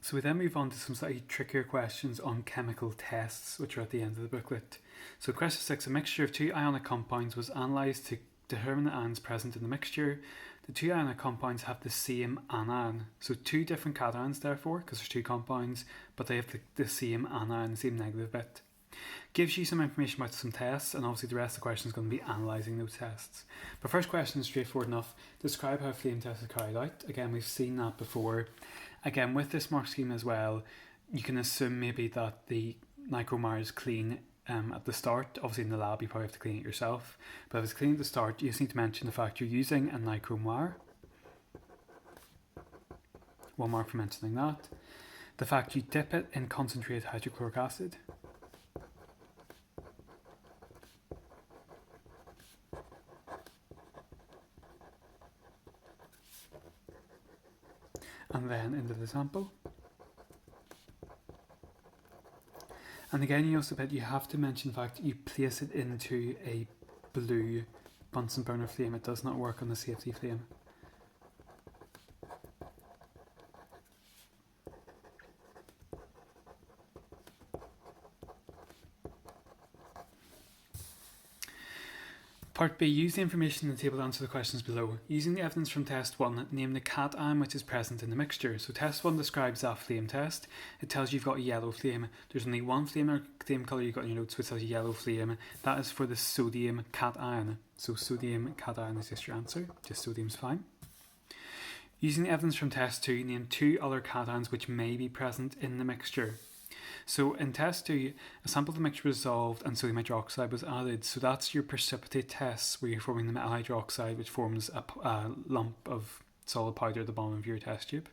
So we then move on to some slightly trickier questions on chemical tests, which are at the end of the booklet. So question 6, a mixture of two ionic compounds was analysed to determine the ions present in the mixture. The two ionic compounds have the same anion. So two different cations therefore, because there's two compounds, but they have the same anion, the same negative bit. Gives you some information about some tests, and obviously the rest of the question is going to be analysing those tests. But first question is straightforward enough. Describe how a flame test is carried out. Again, we've seen that before. Again, with this mark scheme as well, you can assume maybe that the nitromar is clean at the start. Obviously in the lab you probably have to clean it yourself, but if it's clean at the start, you just need to mention the fact you're using a nitromar. 1 mark for mentioning that. The fact you dip it in concentrated hydrochloric acid. And then into the sample. And again, you also bet you have to mention the fact you place it into a blue Bunsen burner flame. It does not work on the safety flame. Part B. Use the information in the table to answer the questions below. Using the evidence from test 1, name the cation which is present in the mixture. So test 1 describes that flame test. It tells you you've got a yellow flame. There's only one flame or flame colour you've got in your notes, which tells you yellow flame. That is for the sodium cation. So sodium cation is just your answer. Just sodium's fine. Using the evidence from test 2, name 2 other cations which may be present in the mixture. So in test 2, a sample of the mixture was dissolved and sodium hydroxide was added. So that's your precipitate tests where you're forming the metal hydroxide, which forms a lump of solid powder at the bottom of your test tube.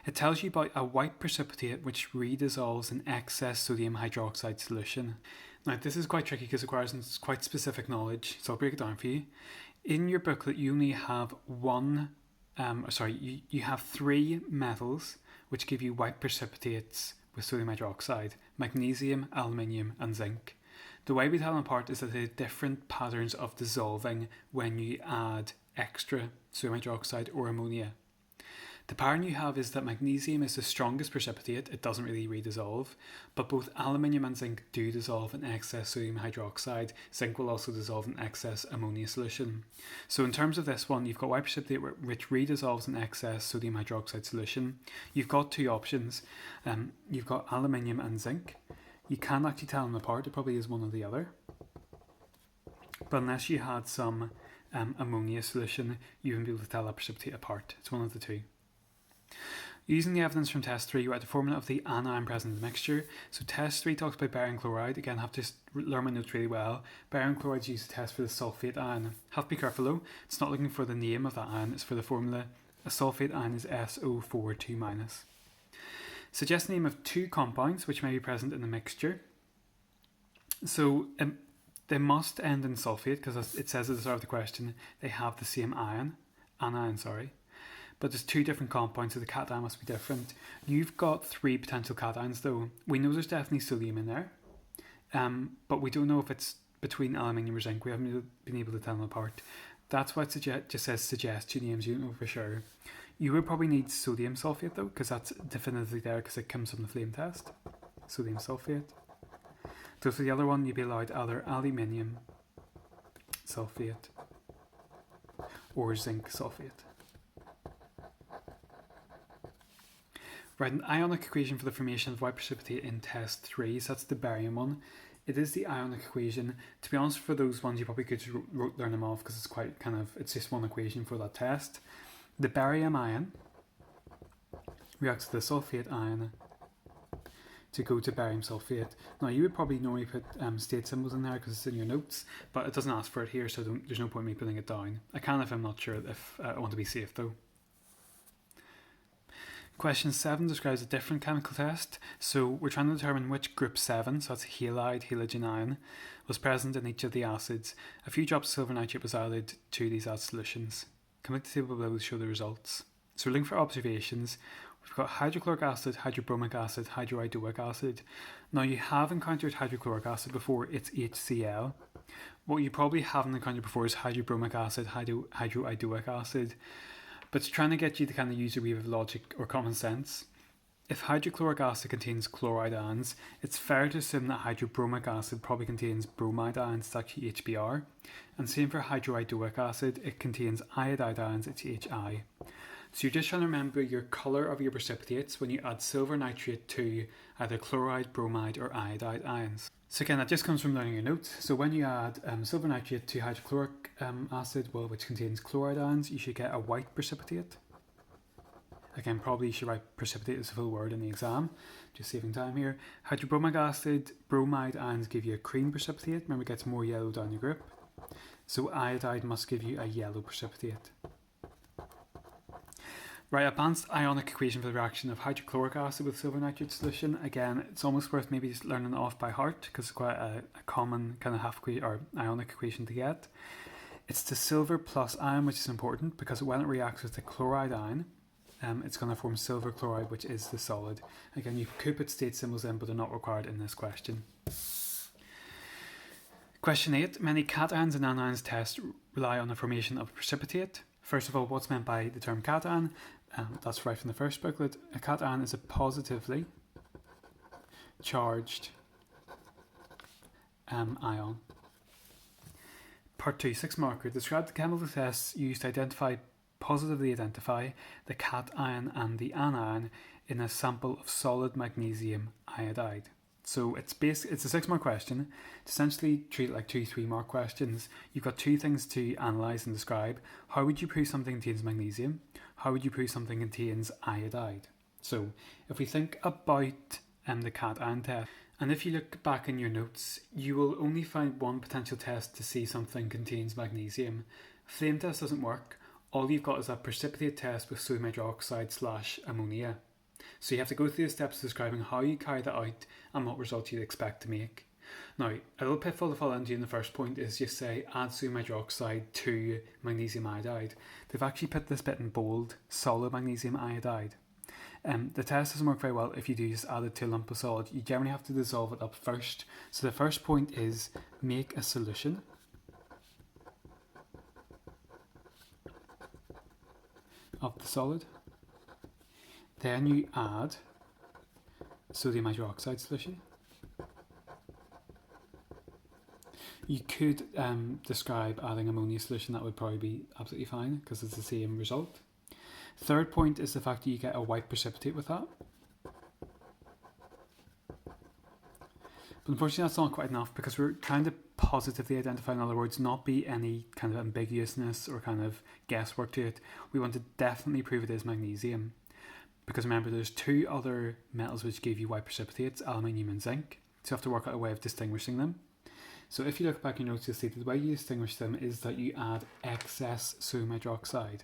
It tells you about a white precipitate which redissolves in excess sodium hydroxide solution. Now this is quite tricky because it requires quite specific knowledge, so I'll break it down for you. In your booklet you only have you have 3 metals which give you white precipitates with sodium hydroxide: magnesium, aluminium and zinc. The way we tell them apart is that they have different patterns of dissolving when you add extra sodium hydroxide or ammonia. The pattern you have is that magnesium is the strongest precipitate, it doesn't really redissolve, but both aluminium and zinc do dissolve in excess sodium hydroxide. Zinc will also dissolve in excess ammonia solution. So in terms of this one, you've got white precipitate which redissolves in excess sodium hydroxide solution. You've got 2 options. You've got aluminium and zinc. You can actually tell them apart, it probably is one or the other. But unless you had some ammonia solution, you wouldn't be able to tell that precipitate apart. It's one of the 2. Using the evidence from test 3, you write the formula of the anion present in the mixture. So test 3 talks about barium chloride. Again, I have to learn my notes really well. Barium chloride is used to test for the sulfate ion. Have to be careful though, it's not looking for the name of that ion, it's for the formula. A sulfate ion is SO42-. Suggest the name of 2 compounds which may be present in the mixture. So they must end in sulfate because it says at the start of the question they have the same anion. But there's 2 different compounds, so the cation must be different. You've got 3 potential cations though. We know there's definitely sodium in there, but we don't know if it's between aluminium or zinc. We haven't been able to tell them apart. That's why it just says suggestion names, you don't know for sure. You would probably need sodium sulfate though, because that's definitively there because it comes from the flame test. Sodium sulfate. So for the other one, you'd be allowed either aluminium sulfate or zinc sulfate. Write an ionic equation for the formation of white precipitate in test 3. So that's the barium one. It is the ionic equation. To be honest, for those ones you probably could learn them off because it's quite it's just one equation for that test. The barium ion reacts to the sulfate ion to go to barium sulfate. Now you would probably normally put state symbols in there because it's in your notes, but it doesn't ask for it here, so there's no point in me putting it down. I can if I'm not sure, if I want to be safe though. Question 7 describes a different chemical test. So we're trying to determine which group 7, so that's halide, halogen ion, was present in each of the acids. A few drops of silver nitrate was added to these acid solutions. Complete the table below to show the results. So we're looking for observations. We've got hydrochloric acid, hydrobromic acid, hydroiodic acid. Now you have encountered hydrochloric acid before, it's HCl. What you probably haven't encountered before is hydrobromic acid, hydroiodic acid. But it's trying to get you to kind of use a wee bit of logic or common sense. If hydrochloric acid contains chloride ions, it's fair to assume that hydrobromic acid probably contains bromide ions, it's actually HBr. And same for hydroiodic acid, it contains iodide ions, it's HI. So you're just trying to remember your colour of your precipitates when you add silver nitrate to either chloride, bromide or iodide ions. So again, that just comes from learning your notes. So when you add silver nitrate to hydrochloric acid, which contains chloride ions, you should get a white precipitate. Again, probably you should write precipitate as a full word in the exam, just saving time here. Hydrobromic acid, bromide ions give you a cream precipitate. Remember, it gets more yellow down your grip. So iodide must give you a yellow precipitate. Right, advanced ionic equation for the reaction of hydrochloric acid with silver nitrate solution. Again, it's almost worth maybe just learning it off by heart because it's quite a common kind of ionic equation to get. It's the silver plus ion, which is important because when it reacts with the chloride ion, it's going to form silver chloride, which is the solid. Again, you could put state symbols in, but they're not required in this question. Question 8. Many cations and anions tests rely on the formation of a precipitate. First of all, what's meant by the term cation? That's right from the first booklet. A cation is a positively charged ion. Part 2, 6 marker. Describe the chemical tests used to positively identify the cation and the anion in a sample of solid magnesium iodide. So it's a 6 mark question. To essentially treat it like 2 3 mark questions. You've got 2 things to analyse and describe. How would you prove something contains magnesium? How would you prove something contains iodide? So if we think about the cation test, and if you look back in your notes, you will only find one potential test to see something contains magnesium. Flame test doesn't work. All you've got is a precipitate test with sodium hydroxide / ammonia. So you have to go through the steps describing how you carry that out and what results you'd expect to make. Now, a little pitfall to fall into in the first point is just say add sodium hydroxide to magnesium iodide. They've actually put this bit in bold, solid magnesium iodide. The test doesn't work very well if you do just add it to a lump of solid. You generally have to dissolve it up first. So the first point is make a solution of the solid. Then you add sodium hydroxide solution. You could describe adding ammonia solution, that would probably be absolutely fine because it's the same result. Third point is the fact that you get a white precipitate with that. But unfortunately that's not quite enough because we're trying to positively identify, in other words, not be any kind of ambiguousness or kind of guesswork to it. We want to definitely prove it is magnesium. Because remember, there's 2 other metals which give you white precipitates, aluminium and zinc. So you have to work out a way of distinguishing them. So if you look back in your notes, you'll see that the way you distinguish them is that you add excess sodium hydroxide.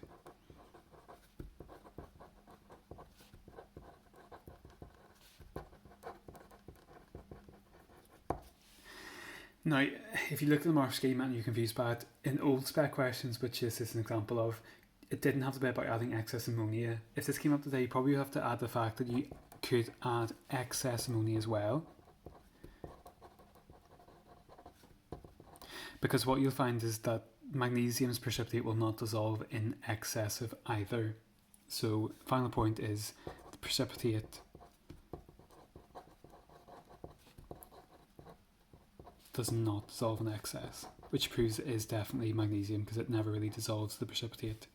Now, if you look at the mark scheme and you're confused by it, in old spec questions, which this is an example of, it didn't have to be about adding excess ammonia. If this came up today, you probably have to add the fact that you could add excess ammonia as well. Because what you'll find is that magnesium's precipitate will not dissolve in excess of either. So final point is the precipitate does not dissolve in excess, which proves it is definitely magnesium because it never really dissolves the precipitate.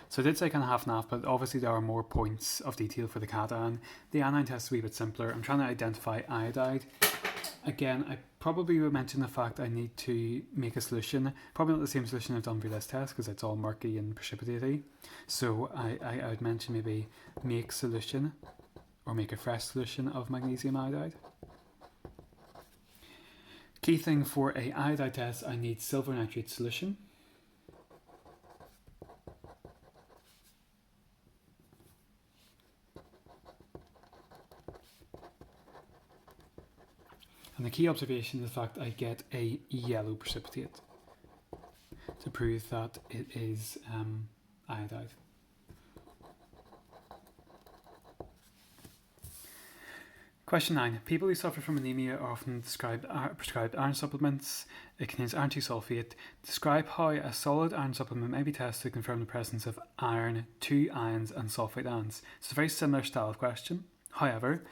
So I did say kind of half and half, but obviously there are more points of detail for the cation. The anion test is a wee bit simpler. I'm trying to identify iodide. Again, I probably would mention the fact I need to make a solution. Probably not the same solution I've done for this test because it's all murky and precipitaty. So I would mention maybe make solution or make a fresh solution of magnesium iodide. Key thing for a iodide test, I need silver nitrate solution. And the key observation is the fact I get a yellow precipitate to prove that it is iodide. Question 9. People who suffer from anemia are often prescribed iron supplements. It contains iron 2 sulfate. Describe how a solid iron supplement may be tested to confirm the presence of iron, 2 ions, and sulfate ions. It's a very similar style of question. However,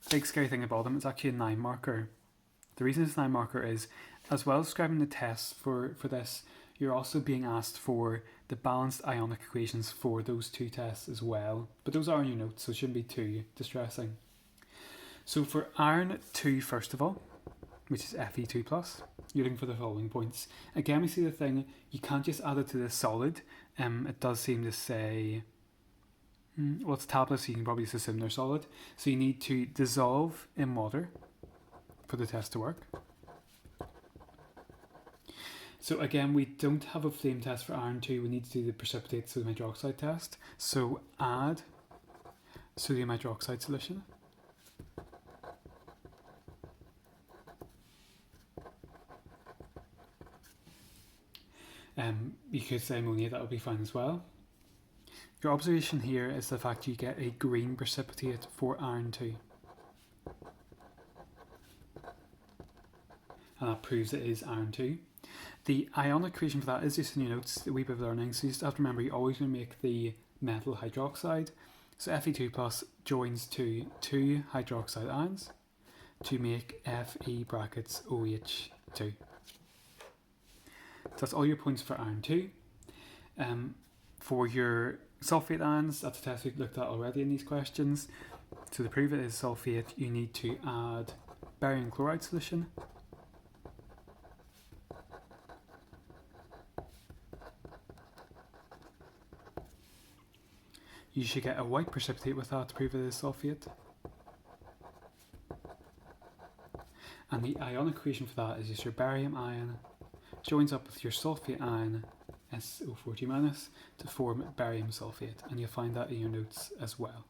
the big scary thing about them is actually a 9 marker. The reason it's a 9 marker is, as well as describing the tests for this, you're also being asked for the balanced ionic equations for those 2 tests as well. But those are in your notes, so it shouldn't be too distressing. So for iron 2, first of all, which is Fe2+, you're looking for the following points. Again, we see the thing, you can't just add it to the solid. It does seem to say, well, it's tablets, so you can probably just assume they're solid. So you need to dissolve in water for the test to work. So again, we don't have a flame test for iron 2. We need to do the precipitate sodium hydroxide test. So add sodium hydroxide solution. You could say ammonia, that would be fine as well. Your observation here is the fact you get a green precipitate for iron 2. And that proves it is iron 2. The ionic equation for that is just in your notes, a wee bit of learning. So you just have to remember you're always going to make the metal hydroxide. So Fe2+ joins to 2 hydroxide ions to make Fe brackets OH2. So that's all your points for iron 2. For your sulfate ions, that's a test we've looked at already in these questions. So to prove it is sulfate, you need to add barium chloride solution. You should get a white precipitate with that to prove it is sulfate. And the ionic equation for that is just your barium ion joins up with your sulfate ion, SO4 2- to form barium sulfate, and you'll find that in your notes as well.